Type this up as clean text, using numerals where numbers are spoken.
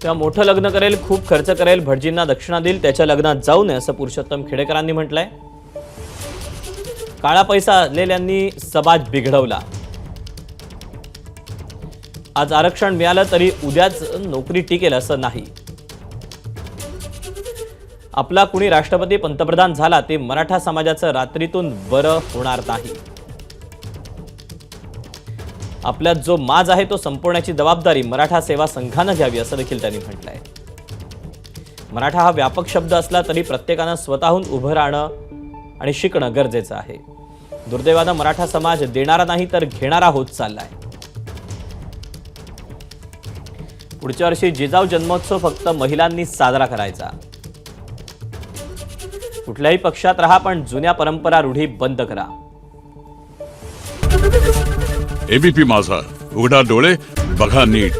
तेव्हा मोठं लग्न करेल, खूप खर्च करेल, भटजींना दक्षिणा देईल, त्याच्या लग्नात जाऊ नये असं पुरुषोत्तम खेडेकरांनी म्हटलंय. काळा पैसा असलेल्यांनी समाज बिघडवला. आज आरक्षण मिळालं तरी उद्याच नोकरी टिकेल असं नाही. आपला कुणी राष्ट्रपती पंतप्रधान झाला ते मराठा समाजाचं रात्रीतून बरं होणार नाही. आपल्यात जो माज आहे तो संपवण्याची जबाबदारी मराठा सेवा संघानं घ्यावी असं देखील त्यांनी म्हटलंय. मराठा हा व्यापक शब्द असला तरी प्रत्येकानं स्वतःहून उभं राहणं आणि शिकणं गरजेचं आहे. दुर्दैवानं मराठा समाज देणारा नाही तर घेणारा होत चाललाय. पुढच्या वर्षी जिजाऊ जन्मोत्सव फक्त महिलांनी साजरा करायचा. कुठल्याही पक्षात राहा पण जुन्या परंपरा रूढी बंद करा. एबीपी माझा, उघडा डोळे बघा नीट.